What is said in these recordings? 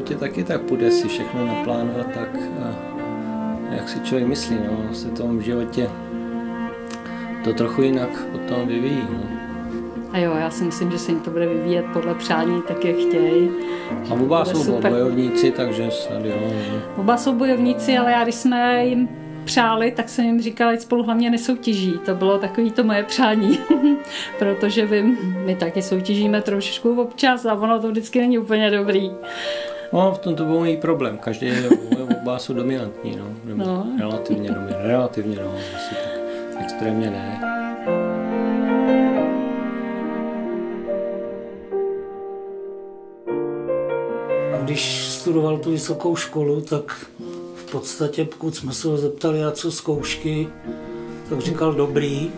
životě taky tak půjde si všechno naplánovat tak, jak si člověk myslí. No. Se tomu v životě to trochu jinak potom vyvíjí. No. A jo, já si myslím, že se jim to bude vyvíjet podle přání, tak jak chtějí. A oba jsou bojovníci, takže snad jo. Oba jsou bojovníci, ale já když jsme jim přáli, tak jsem jim říkala, ať spolu hlavně nesoutěží. To bylo takový to moje přání, protože my taky soutěžíme trošku občas a ono to vždycky není úplně dobrý. No, v tom to byl můj problém. Každý oba jsou dominantní, no. Relativně dominantní, no, asi tak extrémně ne. Když studoval tu vysokou školu, tak v podstatě, pokud jsme se ho zeptali, a co zkoušky, tak říkal dobrý.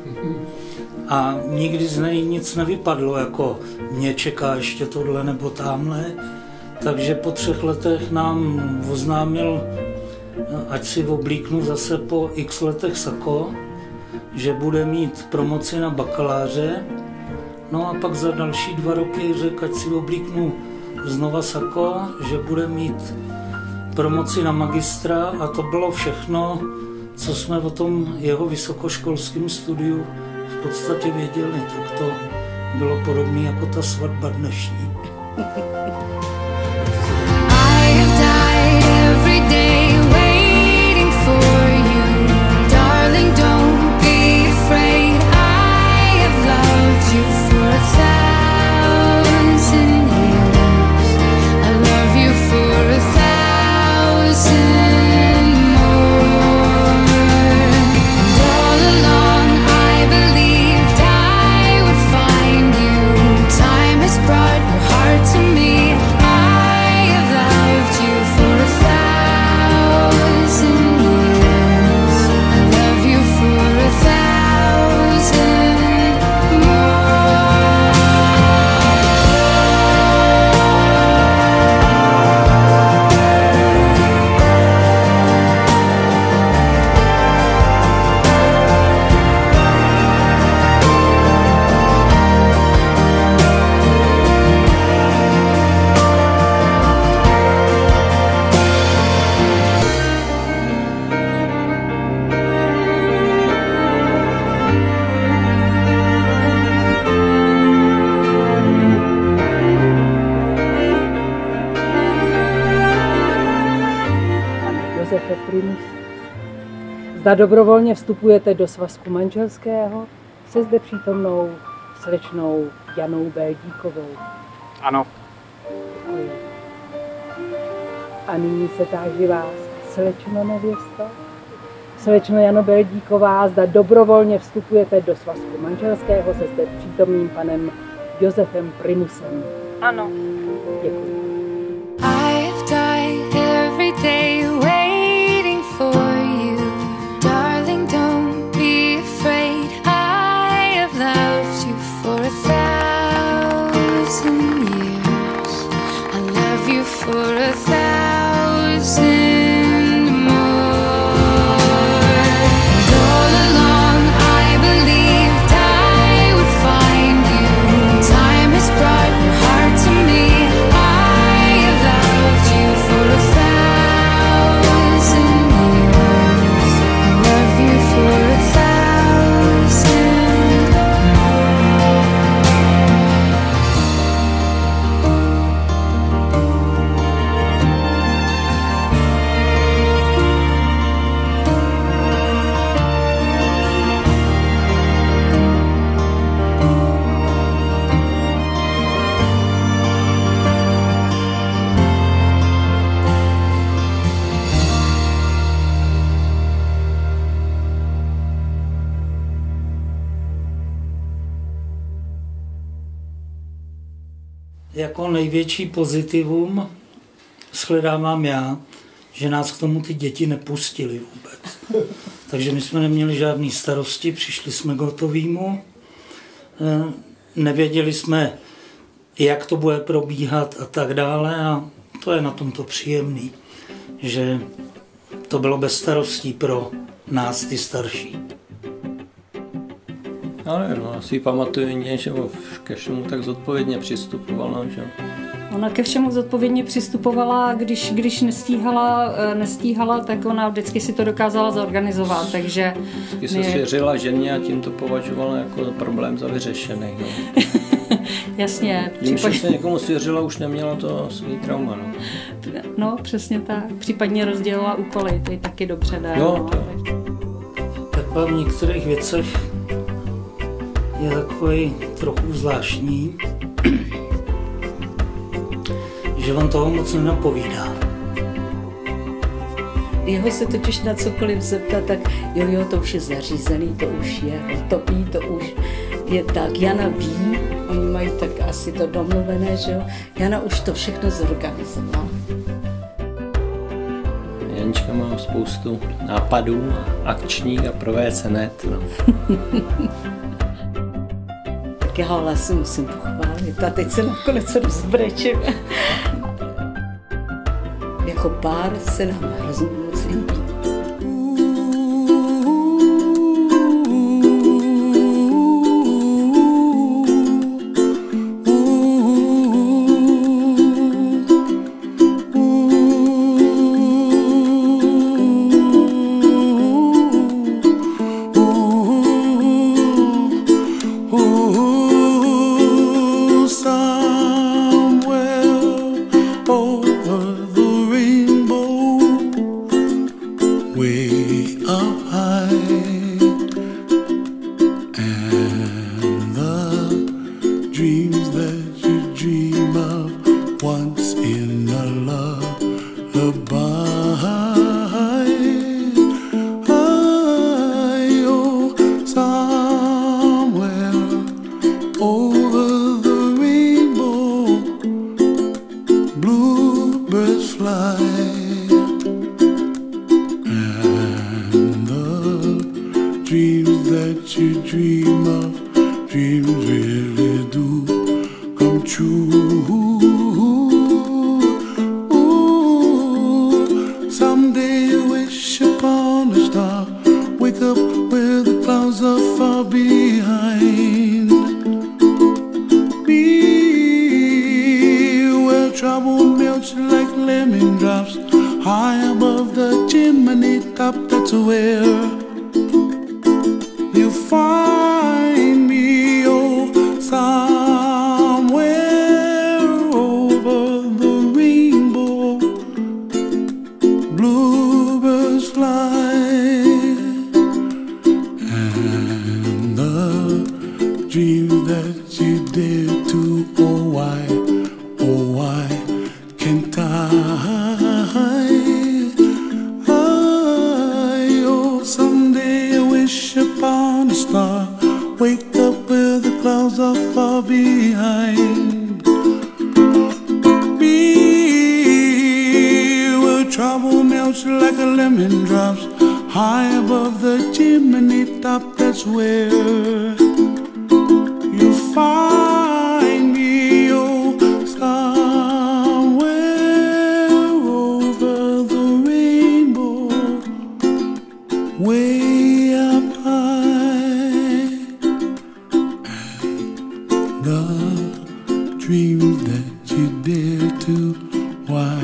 A nikdy z něj nic nevypadlo, jako mě čeká ještě tohle nebo tamhle. Takže po 3 letech nám oznámil, ať si oblíknu zase po x letech sako, že bude mít promoci na bakaláře. No a pak za další 2 roky řekl, ať si oblíknu znova sako, že bude mít promoci na magistra, a to bylo všechno, co jsme o tom jeho vysokoškolském studiu v podstatě věděli. Tak to bylo podobné jako ta svatba dnešní. Zda dobrovolně vstupujete do svazku manželského se zde přítomnou slečnou Janou Béldíkovou. Ano. Děkuji. A nyní se táži vás, slečno nevěsto, slečno Jano Béldíková, zda dobrovolně vstupujete do svazku manželského se zde přítomným panem Josefem Primusem. Ano. Děkuji. Jako největší pozitivum shledávám já, že nás k tomu ty děti nepustili vůbec. Takže my jsme neměli žádný starosti, přišli jsme k hotovýmu. Nevěděli jsme, jak to bude probíhat a tak dále, a to je na tomto příjemný, že to bylo bez starostí pro nás, ty starší. Ale no, asi pamatuju, že ke všemu tak zodpovědně přistupoval, že Ona ke všemu zodpovědně přistupovala, když nestíhala, tak ona vždycky si to dokázala zorganizovat, takže... Vždycky se svěřila ženě a tím to považovala jako problém za vyřešený. No. Jasně. Když se někomu svěřila, už neměla to svý trauma. No, no přesně tak. Případně rozdělila úkoly, to je taky dobře dá. Jo, to. Takhle v některých věcech je takový trochu zvláštní, že on toho moc nenapovídá. Jeho se totiž na cokoliv zeptat, tak jo, to už je zařízený, to už je hotový, to už je tak. Jana ví, oni mají tak asi to domluvené, že jo. Jana už to všechno zorganizovala. Janička má spoustu nápadů, akčních a provést hned. No. Tak já ale si musím pochválit a teď se nakonec rozbrečím. Jako pár se nám hrozně moc líbí. Dreams that you dare to, why